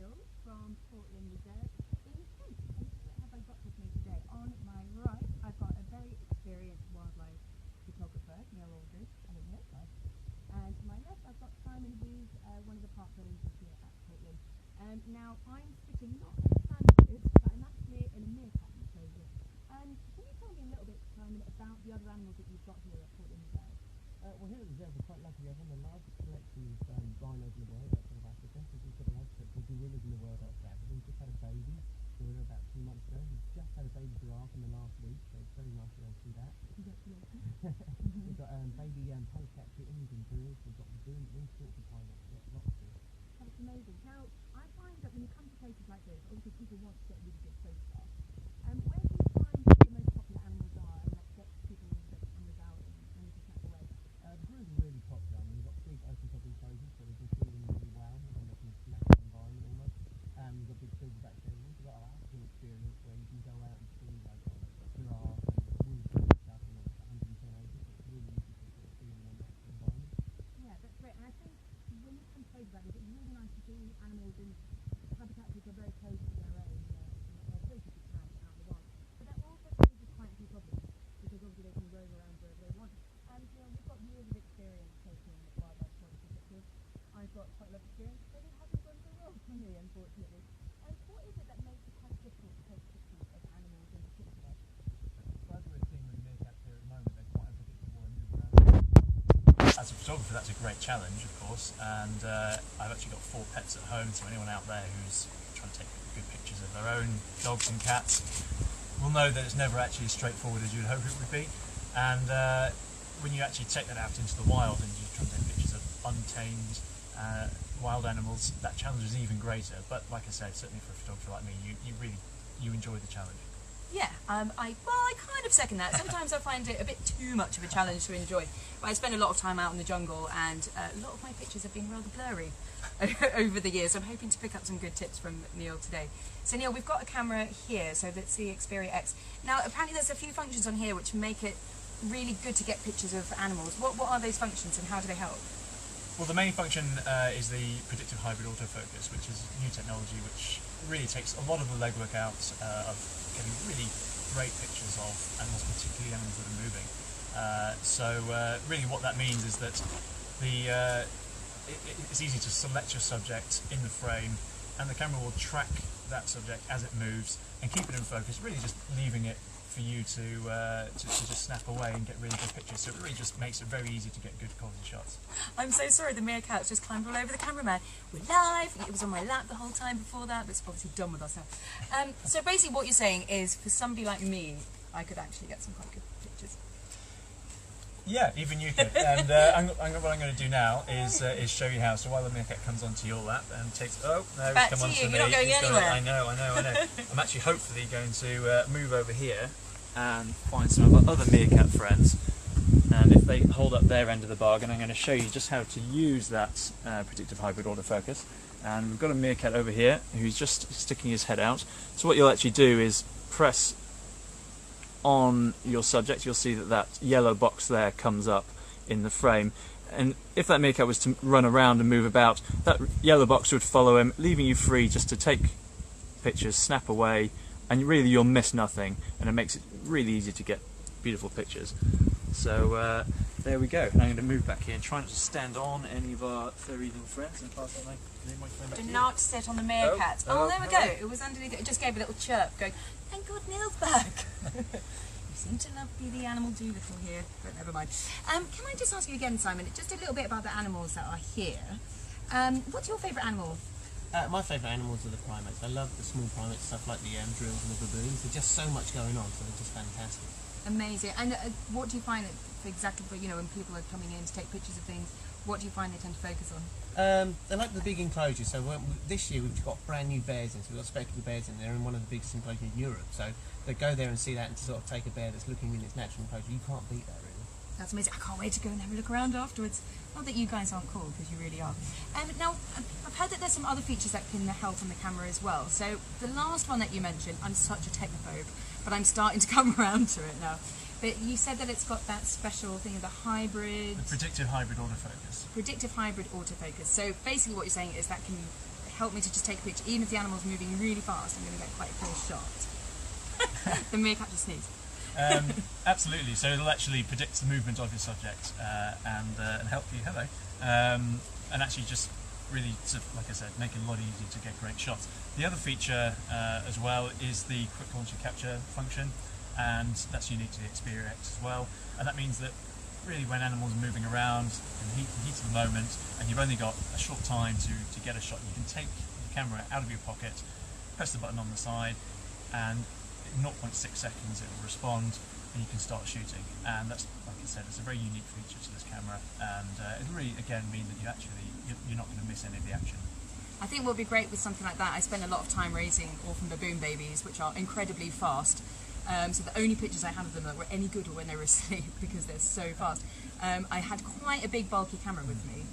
Neil from Portland Reserve in Kent. And who have I got with me today? On my right, I've got a very experienced wildlife photographer, Neil Aldridge. Hello, Neil. Hi. And to my left, I've got Simon, who's one of the park rangers here at Portland. Now, I'm sitting not in a sandpit, but I'm actually in a meerkat enclosure. Can you tell me a little bit, Simon, about the other animals that you've got here at Portland Reserve? Well, here at the reserve we're quite lucky. We have one of the largest collections of rhinos in the world outside of Africa. We've got the largest collection of gorillas in the world outside of Africa. We've just had a baby gorilla about 2 months ago. We've just had a baby giraffe in the last week, so it's very nice to be able to see that. Congratulations. We've got baby polecat kittens and birds. We've got baboons, all sorts of primates. Lots of them. That's amazing. Now, I find that when you come to places like this, obviously people want to get really good photographs. Where do you find the most popular animals are and that get people to get cameras out and to snap away? The gorillas are really popular. I mean, we've got big open top enclosures so they can see them really well and they can natural environment almost. We've got big silverback cherries. We've got our African experience where you can go out and see like giraffe and wolves and stuff and it's 110 acres, so it's really easy to sort of see them in a natural environment. Yeah, that's great. And I think when you come to places like this, it's really nice to see animals in habitats which are very close to their own, as close as you can out in the wild. But that also poses quite a few problems because obviously they can roam around wherever they want. And you've got years of experience taking wildlife photography pictures. I've got quite a lot of experience, but it hasn't gone so well for me, unfortunately. And what is it that makes it quite difficult to take pictures of animals in particular? Well, as we're seeing with the meerkats here at the moment, they're quite unpredictable and move around. As a photographer, that's a great challenge, of course, and I've actually got 4 pets at home, so anyone out there who's trying to take good pictures of their own dogs and cats will know that it's never actually as straightforward as you'd hope it would be. And when you actually take that out into the wild and you try to take pictures of untamed wild animals, that challenge is even greater. But like I said, certainly for a photographer like me, you enjoy the challenge. Yeah, I kind of second that. Sometimes I find it a bit too much of a challenge to enjoy. But I spend a lot of time out in the jungle and a lot of my pictures have been rather blurry over the years. I'm hoping to pick up some good tips from Neil today. So Neil, we've got a camera here, so that's the Xperia X. Now apparently there's a few functions on here which make it really good to get pictures of animals. What are those functions and how do they help? Well, the main function is the predictive hybrid autofocus, which is new technology which really takes a lot of the legwork out of getting really great pictures of animals, particularly animals that are moving. Really what that means is that it's easy to select your subject in the frame and the camera will track that subject as it moves and keep it in focus, really just leaving it for you to just snap away and get really good pictures. So it really just makes it very easy to get good quality shots. I'm so sorry, the meerkat just climbed all over the cameraman. We're live, it was on my lap the whole time before that, but it's obviously done with us now. So basically what you're saying is, for somebody like me, I could actually get some quite good pictures. Yeah, even you could. And what I'm going to do now is show you how. So while the meerkat comes onto your lap and takes... Oh, no, back come to on you, to me. you're not going anywhere. I know. I'm actually hopefully going to move over here and find some of our other meerkat friends. And if they hold up their end of the bargain, I'm going to show you just how to use that predictive hybrid autofocus. And we've got a meerkat over here who's just sticking his head out. So what you'll actually do is press on your subject. You'll see that that yellow box there comes up in the frame. And if that meerkat was to run around and move about, that yellow box would follow him, leaving you free just to take pictures, snap away, and really you'll miss nothing, and it makes it really easy to get beautiful pictures. So there we go. And I'm going to move back here and try not to stand on any of our furry little friends and pass on my phone back to Do you. not sit on the meerkat. Oh, there we go. hello. It was underneath it. It just gave a little chirp going, thank God Neil's back. You seem to love be the animal Doolittle here, but never mind. Can I just ask you again, Simon, just a little bit about the animals that are here. What's your favourite animal? My favourite animals are the primates. I love the small primates, stuff like the drills and the baboons. There's just so much going on, so they're just fantastic. Amazing. And what do you find exactly for, when people are coming in to take pictures of things, what do you find they tend to focus on? They like the big enclosures. So this year we've got brand new bears in, so we've got spectacled bears in there in one of the biggest enclosures in Europe. So they go there and see that and to sort of take a bear that's looking in its natural enclosure. You can't beat that, really. That's amazing. I can't wait to go and have a look around afterwards. Not that you guys aren't cool, because you really are. Now, I've heard that there's some other features that can help on the camera as well. So the last one that you mentioned, I'm such a technophobe, but I'm starting to come around to it now. But you said that it's got that special thing of the hybrid... The predictive hybrid autofocus. Predictive hybrid autofocus. So basically what you're saying is that can help me to just take a picture, even if the animal's moving really fast, I'm going to get quite a clear shot. The meerkat just sneezed. Absolutely. So it'll actually predict the movement of your subject and help you. Hello. And actually just really, like I said, make it a lot easier to get great shots. The other feature as well is the quick launch and capture function, and that's unique to the Xperia X as well. And that means that really when animals are moving around in the heat of the moment and you've only got a short time to get a shot, you can take the camera out of your pocket, press the button on the side, and in 0.6 seconds it will respond and you can start shooting. And that's, like I said, it's a very unique feature to this camera, and it'll really again mean that you're not going to miss any of the action. I think what would be great with something like that, I spend a lot of time raising orphan baboon babies, which are incredibly fast. So the only pictures I had of them that were any good were when they were asleep, because they're so fast. I had quite a big bulky camera with me,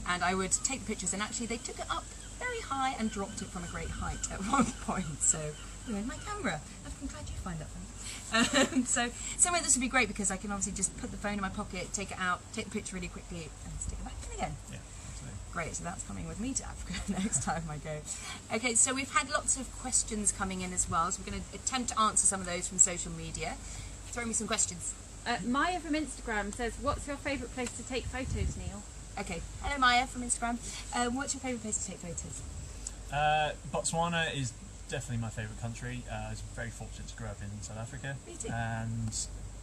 and I would take the pictures, and actually they took it up very high and dropped it from a great height at one point. So, you know, my camera. I'm glad you find that fun. So anyway, this would be great because I can obviously just put the phone in my pocket, take it out, take the picture really quickly, and stick it back in again. Yeah, absolutely. Great, so that's coming with me to Africa next time I go. Okay, so we've had lots of questions coming in as well, so we're going to attempt to answer some of those from social media. Throw me some questions. Maya from Instagram says, what's your favourite place to take photos, Neil? Okay, hello Maya from Instagram. What's your favourite place to take photos? Botswana is definitely my favourite country. I was very fortunate to grow up in South Africa. Me too. And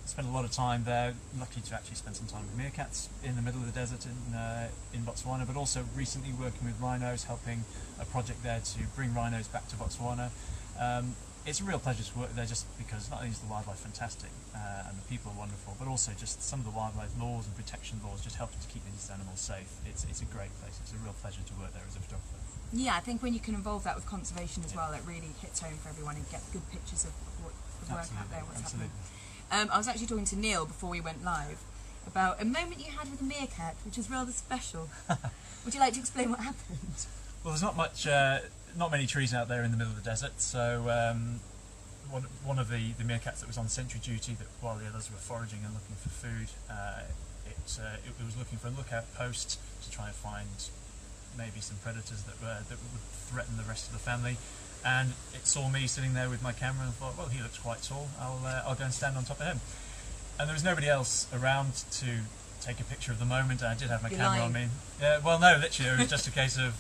spent a lot of time there. Lucky to actually spend some time with meerkats in the middle of the desert in Botswana, but also recently working with rhinos, helping a project there to bring rhinos back to Botswana. It's a real pleasure to work there, just because not only is the wildlife fantastic and the people are wonderful, but also just some of the wildlife laws and protection laws just helping to keep these animals safe. It's a great place. It's a real pleasure to work there as a photographer. Yeah, I think when you can involve that with conservation as well, it really hits home for everyone and get good pictures of what the work out there, what's happening. I was actually talking to Neil before we went live about a moment you had with a meerkat, which was rather special. Would you like to explain what happened? Well, there's not many trees out there in the middle of the desert, so one of the meerkats that was on sentry duty, that while the others were foraging and looking for food, it was looking for a lookout post to try and find maybe some predators that would threaten the rest of the family. And it saw me sitting there with my camera and thought, well, he looks quite tall, I'll go and stand on top of him. And there was nobody else around to take a picture of the moment. I did have my camera on me. Well, no, literally, it was just a case of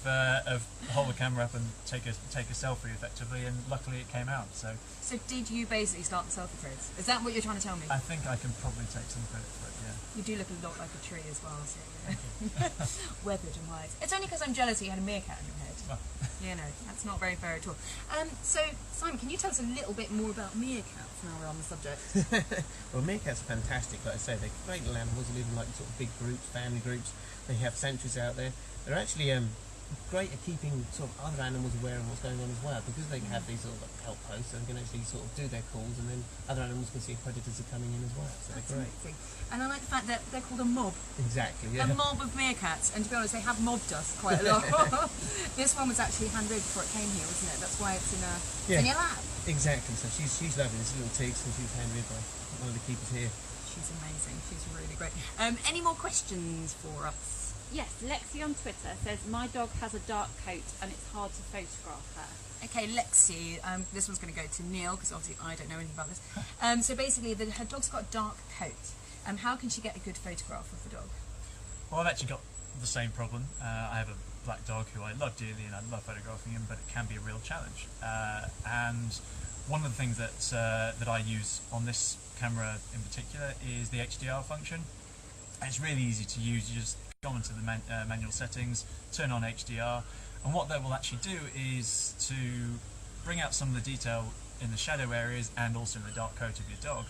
hold the camera up and take a selfie effectively, and luckily it came out. So did you basically start the selfie craze? Is that what you're trying to tell me? I think I can probably take some credit for it, yeah. You do look a lot like a tree as well, so weathered and wise. It's only because I'm jealous that you had a meerkat in your head. Well. You know, that's not very fair at all. So, Simon, can you tell us a little bit more about meerkats now we're on the subject? Well, meerkats are fantastic. Like I say, they're great little animals. They live in like sort of big groups, family groups. They have sanctuaries out there. They're actually great at keeping sort of other animals aware of what's going on as well, because they have these sort of like outposts, and can actually sort of do their calls, and then other animals can see if predators are coming in as well. So That's they're great. amazing. And I like the fact that they're called a mob. Exactly. Yeah. A mob of meerkats, and to be honest, they have mobbed us quite a lot. This one was actually hand-reared before it came here, wasn't it? That's why it's in in your lab. Exactly. So she's lovely. This little Tiggs, and she's hand-reared by one of the keepers here. She's amazing. She's really great. Any more questions for us? Yes, Lexi on Twitter says, my dog has a dark coat and it's hard to photograph her. Okay, Lexi, this one's going to go to Neil, because obviously I don't know anything about this. So basically, her dog's got a dark coat. How can she get a good photograph of the dog? Well, I've actually got the same problem. I have a black dog who I love dearly and I love photographing him, but it can be a real challenge. And one of the things that I use on this camera in particular is the HDR function. And it's really easy to use. You just go into the manual settings, turn on HDR, and what that will actually do is to bring out some of the detail in the shadow areas and also in the dark coat of your dog,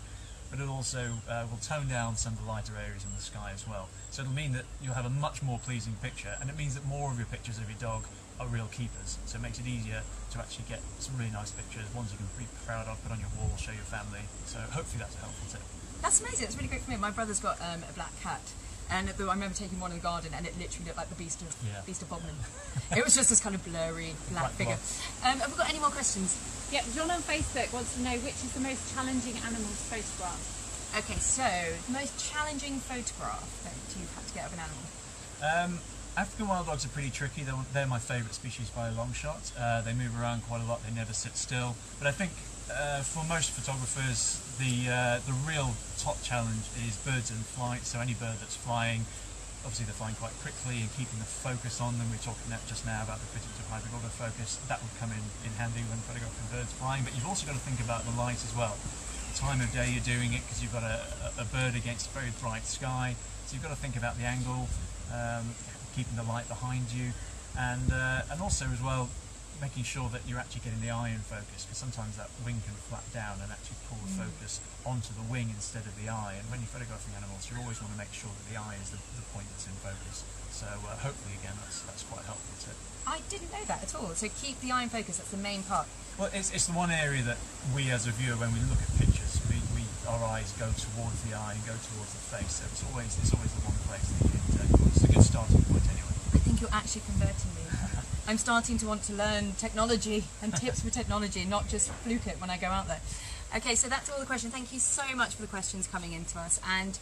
but it also will tone down some of the lighter areas in the sky as well. So it'll mean that you'll have a much more pleasing picture, and it means that more of your pictures of your dog are real keepers. So it makes it easier to actually get some really nice pictures, ones you can be proud of, put on your wall, show your family. So hopefully that's a helpful tip. That's amazing. It's really great for me. My brother's got a black cat. And I remember taking one in the garden, and it literally looked like the Beast of Bodmin. It was just this kind of blurry black figure. Have we got any more questions? Yeah, John on Facebook wants to know which is the most challenging animal to photograph. Okay, so the most challenging photograph that you've had to get of an animal. African wild dogs are pretty tricky. They're my favourite species by a long shot. They move around quite a lot. They never sit still. But I think for most photographers, the real top challenge is birds in flight. So any bird that's flying, obviously they're flying quite quickly, and keeping the focus on them. We were talking just now about the critical hybrid autofocus. That would come in handy when photographing birds flying. But you've also got to think about the light as well. The time of day you're doing it, because you've got a bird against a very bright sky. So you've got to think about the angle. Keeping the light behind you, and also as well making sure that you're actually getting the eye in focus, because sometimes that wing can flap down and actually pull the focus onto the wing instead of the eye. And when you're photographing animals, you always want to make sure that the eye is the point that's in focus. So hopefully again that's quite helpful too. I didn't know that at all. So keep the eye in focus, that's the main part. Well, it's the one area that we as a viewer, when we look at pictures, our eyes go towards the eye and go towards the face. So it's always the one place that it's a good starting point anyway. I think you're actually converting me. I'm starting to want to learn technology and tips for technology, not just fluke it when I go out there. Okay, so that's all the questions. Thank you so much for the questions coming in to us, and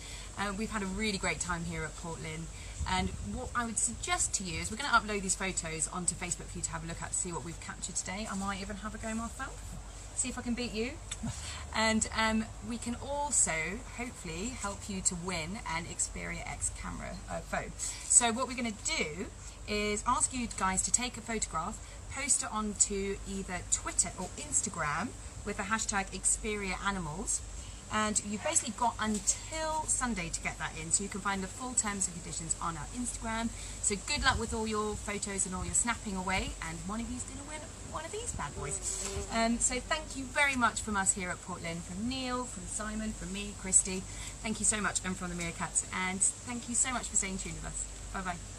we've had a really great time here at Port Lynn. And what I would suggest to you is we're going to upload these photos onto Facebook for you to have a look at, see what we've captured today. I might even have a go myself, see if I can beat you. And we can also hopefully help you to win an Xperia X camera phone. So what we're going to do is ask you guys to take a photograph, post it onto either Twitter or Instagram with the hashtag Xperia Animals, and you've basically got until Sunday to get that in, so you can find the full terms and conditions on our Instagram. So good luck with all your photos and all your snapping away, and one of you's going to win one of these bad boys. So thank you very much from us here at Port Lynn, from Neil, from Simon, from me, Christy. Thank you so much, and from the Meerkats, and thank you so much for staying tuned with us. Bye bye.